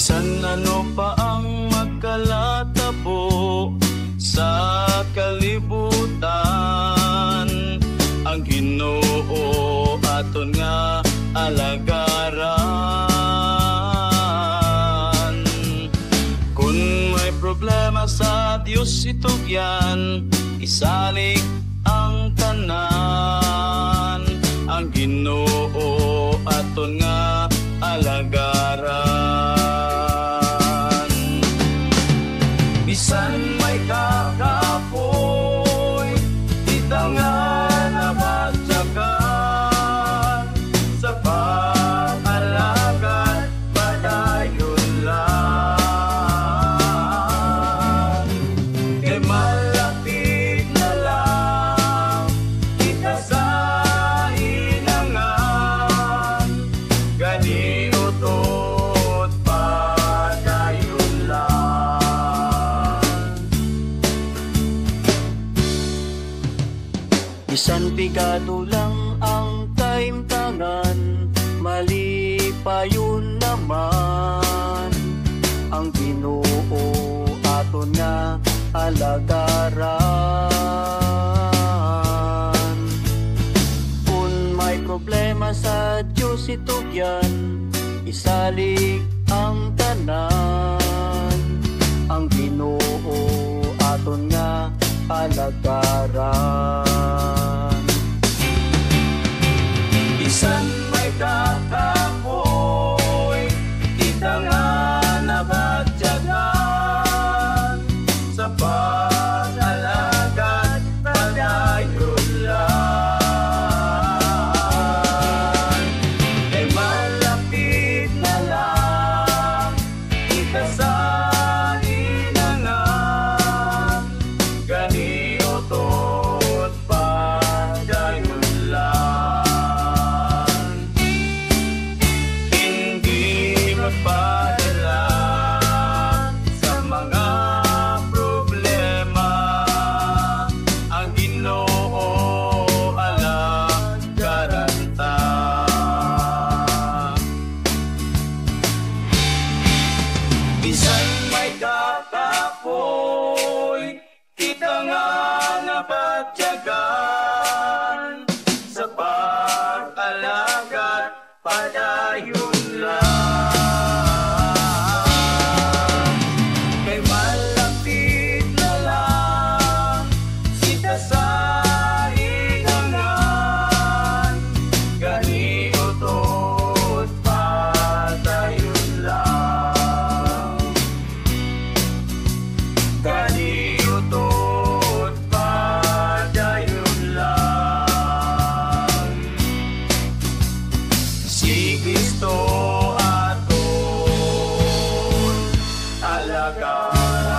Bisan ano pa ang magkalatabo sa kalibutan, ang Ginoo aton nga alagaran. Kung may problema sa Dios itugyan, isalig ang tanan, ang Ginoo aton nga alagaran. Bisan may kakapoy, kita nga nabatyagan, sa pag-alagan padayon lang. Kay malapit na lang kita sa inangan, ganiutot padayon lang. Bisan pigado lang ang time tangan, malipayon naman, ang Ginoo aton nga alagaran. Kung may problema sa Diyos itugyan, isalig ang tanan, ang Ginoo aton nga alagaran. Bisan may kakapoy, kita nga nabatyagan, sa pag-alagan padayon lang. Kay malapit na lang kita sa inangan, ganiutot padayon lang. Hindi magpadala sa mga problema, ang Ginoo alagaran ta. Bisan may kakapoy, kita nga nabatyagan, sa pag-alaga padayon lang. Kay malapit na lang kita sa inangan, ganiutot padayon lang. Ganiutot padayon lang. Si Kristo aton alagaran.